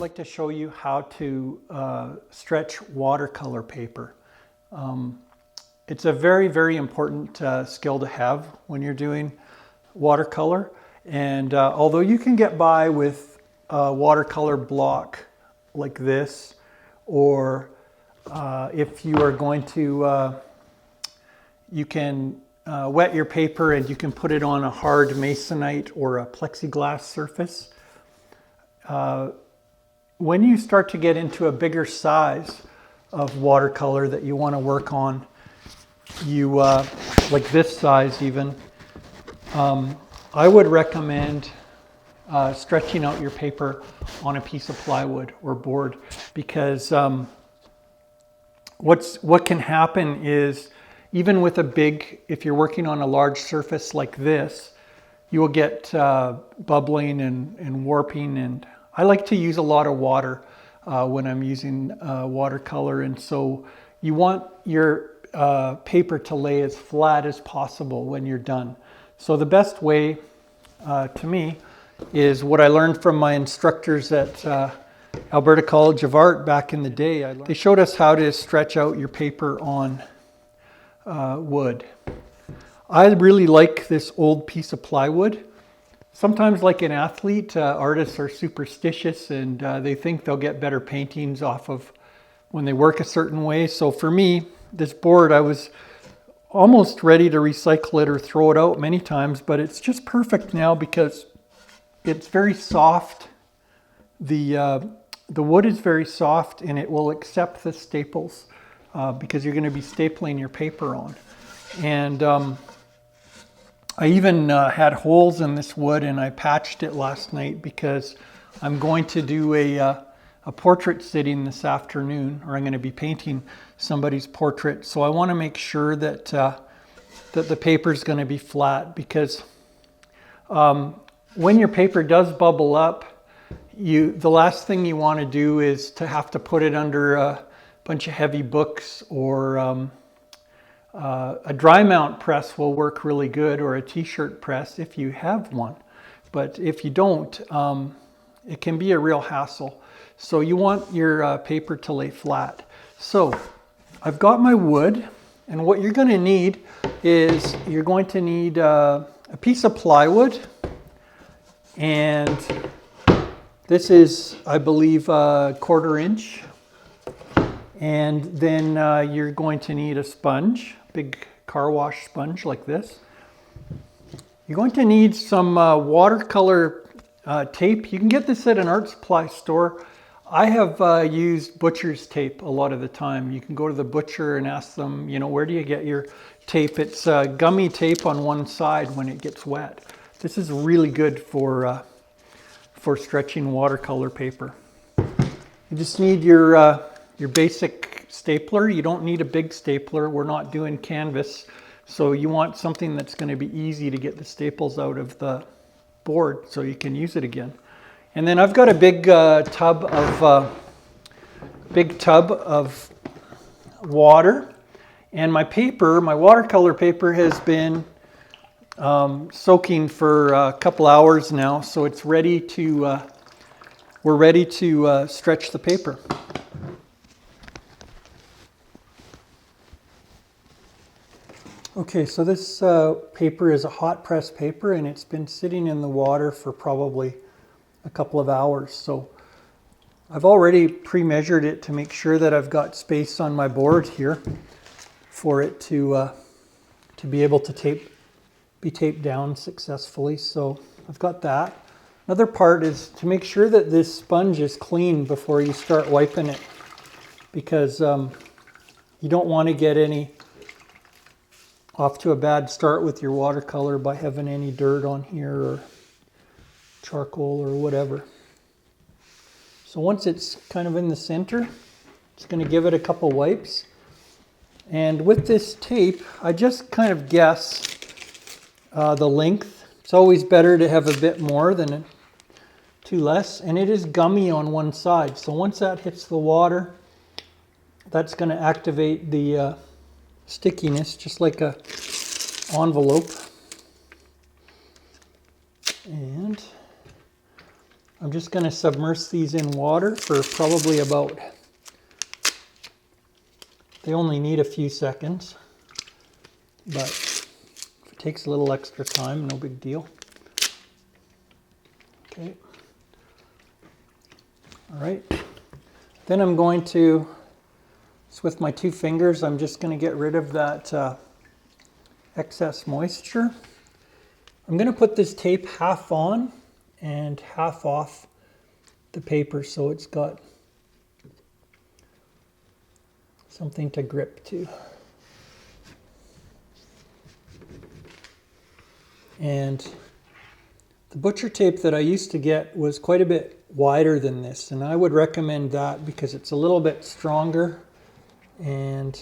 like to show you how to stretch watercolor paper. It's a very, very important skill to have when you're doing watercolor. And although you can get by with a watercolor block like this, or if you are going to, you can wet your paper and you can put it on a hard masonite or a plexiglass surface. When you start to get into a bigger size of watercolor that you want to work on, you like this size even, I would recommend stretching out your paper on a piece of plywood or board, because what can happen is, even with if you're working on a large surface like this, you will get bubbling and warping, and I like to use a lot of water when I'm using watercolor, and so you want your paper to lay as flat as possible when you're done. So the best way to me is what I learned from my instructors at Alberta College of Art back in the day. They showed us how to stretch out your paper on wood. I really like this old piece of plywood. Sometimes, like an athlete, artists are superstitious and they think they'll get better paintings off of when they work a certain way. So for me, this board, I was almost ready to recycle it or throw it out many times, but it's just perfect now because it's very soft. The wood is very soft and it will accept the staples because you're going to be stapling your paper on. And I even had holes in this wood, and I patched it last night because I'm going to do a portrait sitting this afternoon, or I'm going to be painting somebody's portrait. So I want to make sure that that the paper is going to be flat, because when your paper does bubble up, the last thing you want to do is to have to put it under a bunch of heavy books, or a dry mount press will work really good, or a t-shirt press if you have one. But if you don't, it can be a real hassle. So you want your paper to lay flat. So I've got my wood, and what you're going to need is you're going to need a piece of plywood, and this is, I believe, a 1/4 inch. And then you're going to need a sponge, big car wash sponge like this. You're going to need some watercolor tape. You can get this at an art supply store. I have used butcher's tape a lot of the time. You can go to the butcher and ask them, you know, where do you get your tape? It's gummy tape on one side when it gets wet. This is really good for stretching watercolor paper. You just need your basic stapler. You don't need a big stapler. We're not doing canvas. So you want something that's going to be easy to get the staples out of the board so you can use it again. And then I've got a big tub of water, and my paper, my watercolor paper, has been soaking for a couple hours now, so it's ready to we're ready to stretch the paper. Okay, so this paper is a hot press paper, and it's been sitting in the water for probably a couple of hours. So I've already pre-measured it to make sure that I've got space on my board here for it to be able to be taped down successfully. So I've got that. Another part is to make sure that this sponge is clean before you start wiping it, because you don't want to get off to a bad start with your watercolor by having any dirt on here or charcoal or whatever. So once it's kind of in the center, just going to give it a couple wipes. And with this tape, I just kind of guess the length. It's always better to have a bit more than too less. And it is gummy on one side. So once that hits the water, that's going to activate the stickiness, just like a envelope. And I'm just going to submerge these in water for probably about, they only need a few seconds, but if it takes a little extra time, no big deal. Okay. All right. Then I'm going to, with my 2 fingers, I'm just going to get rid of that excess moisture. I'm going to put this tape half on and half off the paper so it's got something to grip to. And the butcher tape that I used to get was quite a bit wider than this, and I would recommend that because it's a little bit stronger and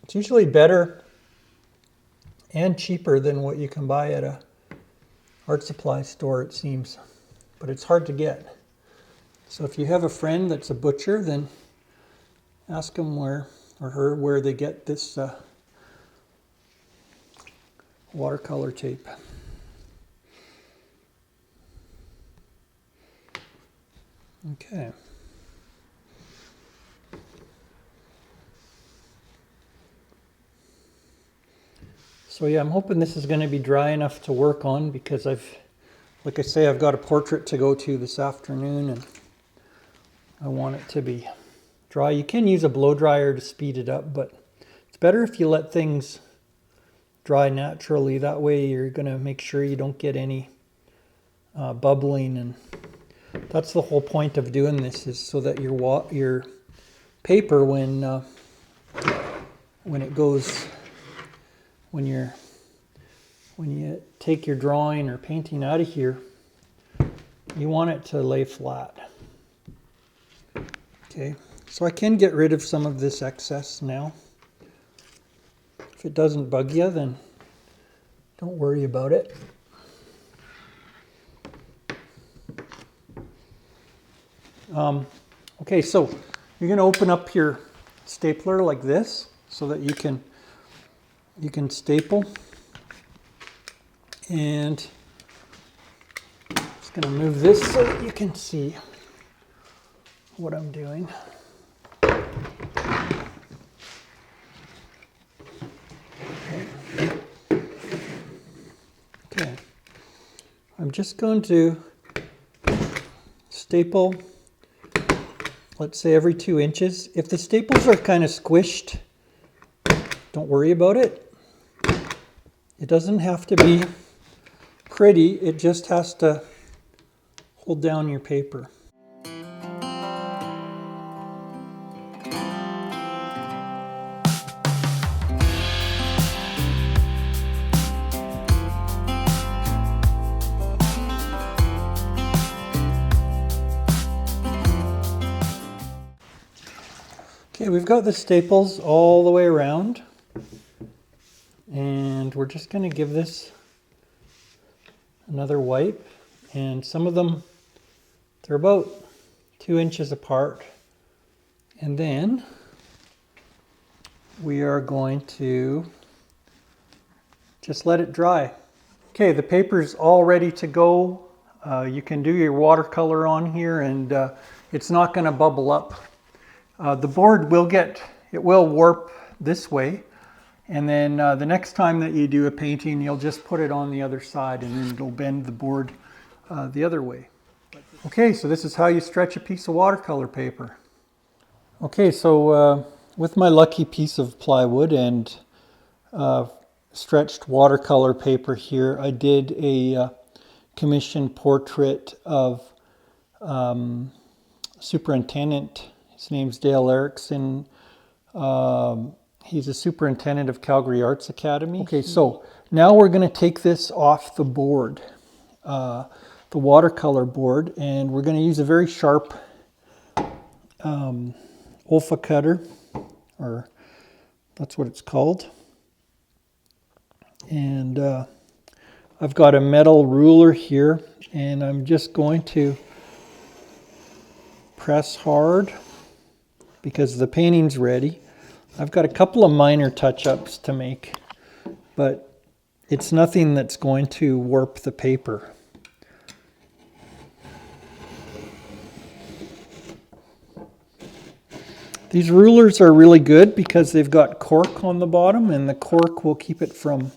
it's usually better and cheaper than what you can buy at a art supply store, it seems, but it's hard to get. So if you have a friend that's a butcher, then ask him where or her where they get this watercolor tape. Okay. So yeah, I'm hoping this is going to be dry enough to work on because like I say, I've got a portrait to go to this afternoon and I want it to be dry. You can use a blow dryer to speed it up, but it's better if you let things dry naturally. That way you're going to make sure you don't get any bubbling, and that's the whole point of doing this, is so that your paper, when it goes, when you take your drawing or painting out of here, you want it to lay flat. Okay, so I can get rid of some of this excess now. If it doesn't bug you, then don't worry about it. Okay, so you're going to open up your stapler like this so that you can staple. And I'm just going to move this so that you can see what I'm doing. Okay, I'm just going to staple, let's say every 2 inches. If the staples are kind of squished, don't worry about it. It doesn't have to be pretty, it just has to hold down your paper. Okay, we've got the staples all the way around, and we're just going to give this another wipe, and some of them, they're about 2 inches apart, and then we are going to just let it dry. Okay, the paper's all ready to go. You can do your watercolor on here, and it's not going to bubble up. The board will warp this way, and then the next time that you do a painting, you'll just put it on the other side and then it'll bend the board the other way. Okay, so this is how you stretch a piece of watercolor paper. Okay, so with my lucky piece of plywood and stretched watercolor paper here, I did a commissioned portrait of superintendent. His name's Dale Erickson. He's a superintendent of Calgary Arts Academy. Okay, so now we're going to take this off the board, the watercolor board, and we're going to use a very sharp Olfa cutter, or that's what it's called. And I've got a metal ruler here, and I'm just going to press hard because the painting's ready. I've got a couple of minor touch-ups to make, but it's nothing that's going to warp the paper. These rulers are really good because they've got cork on the bottom, and the cork will keep it from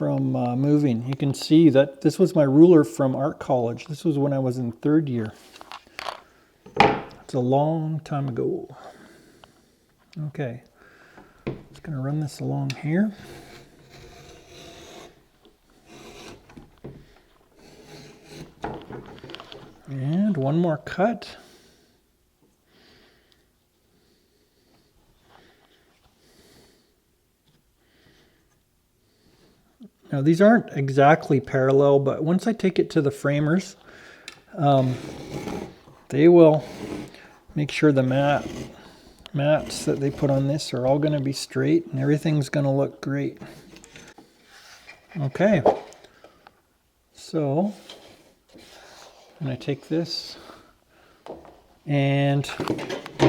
moving. You can see that this was my ruler from art college. This was when I was in 3rd year. It's a long time ago. Okay, just going to run this along here. And one more cut. Now these aren't exactly parallel, but once I take it to the framers, they will make sure the mats that they put on this are all going to be straight and everything's going to look great. Okay, so I'm going to take this, and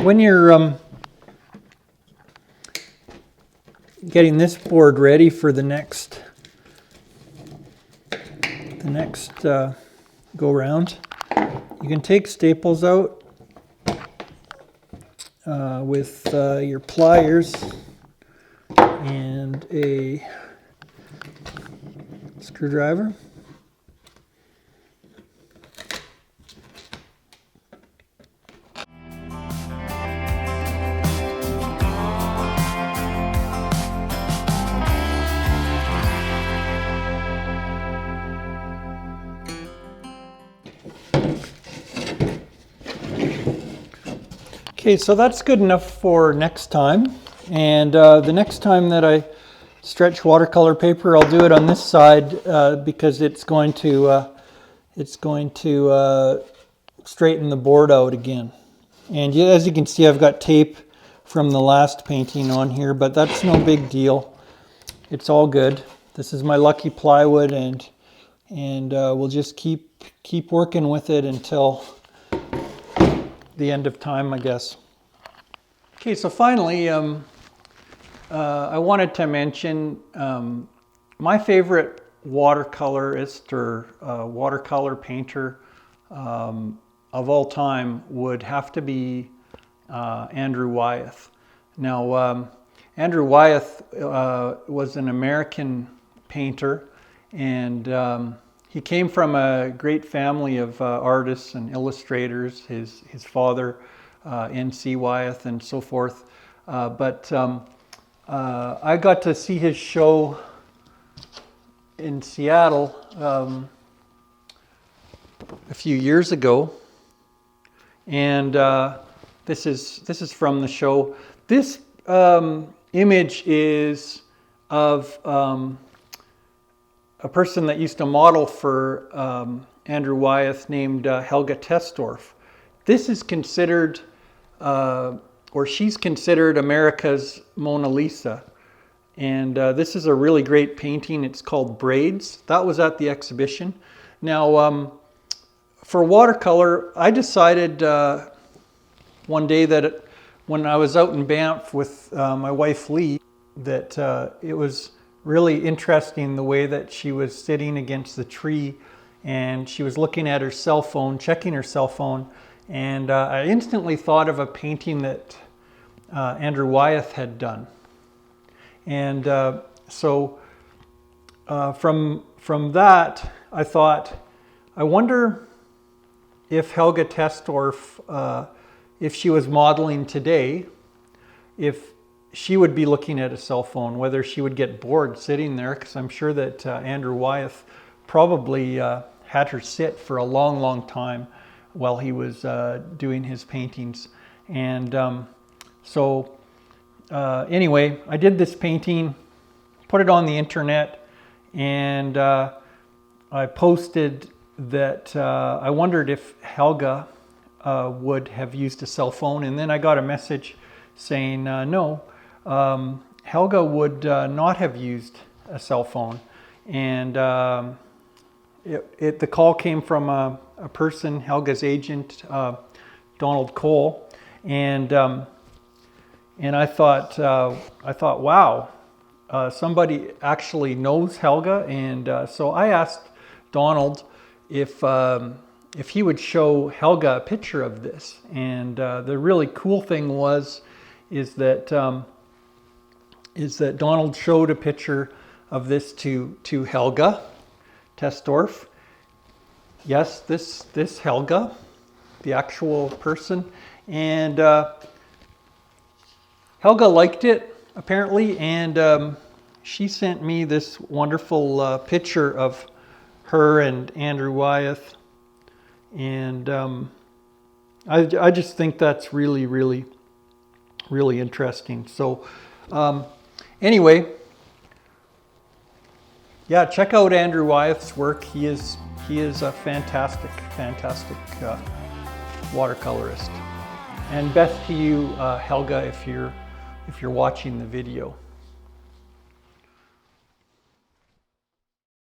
when you're getting this board ready for the next go round, you can take staples out with your pliers and a screwdriver. Okay, so that's good enough for next time. And the next time that I stretch watercolor paper, I'll do it on this side because it's going to straighten the board out again. And as you can see, I've got tape from the last painting on here, but that's no big deal. It's all good. This is my lucky plywood, and we'll just keep working with it until the end of time, I guess. Okay, so finally, I wanted to mention my favorite watercolorist or watercolor painter of all time would have to be Andrew Wyeth. Now, Andrew Wyeth was an American painter, and he came from a great family of artists and illustrators. His father, N.C. Wyeth, and so forth. But I got to see his show in Seattle a few years ago, and this is from the show. This image is of a person that used to model for Andrew Wyeth named Helga Testorf. This is considered, or she's considered, America's Mona Lisa. And this is a really great painting. It's called Braids. That was at the exhibition. Now, for watercolor, I decided one day that when I was out in Banff with my wife Lee, that it was really interesting the way that she was sitting against the tree and she was looking at her cell phone, checking her cell phone, and I instantly thought of a painting that Andrew Wyeth had done. And so from that, I thought, I wonder if Helga Testorf, if she was modeling today, if she would be looking at a cell phone, whether she would get bored sitting there, because I'm sure that Andrew Wyeth probably had her sit for a long, long time while he was doing his paintings. And anyway, I did this painting, put it on the internet, and I posted that I wondered if Helga would have used a cell phone, and then I got a message saying no, Helga would not have used a cell phone. And the call came from a person, Helga's agent, Donald Cole, and I thought, wow, somebody actually knows Helga. And so I asked Donald if if he would show Helga a picture of this. And the really cool thing is that Donald showed a picture of this to Helga Tesdorf. Yes, this Helga, the actual person, and Helga liked it apparently, and she sent me this wonderful picture of her and Andrew Wyeth, and I just think that's really, really, really interesting. So anyway, yeah, check out Andrew Wyeth's work. He is a fantastic watercolorist. And best to you, Helga, if you're watching the video.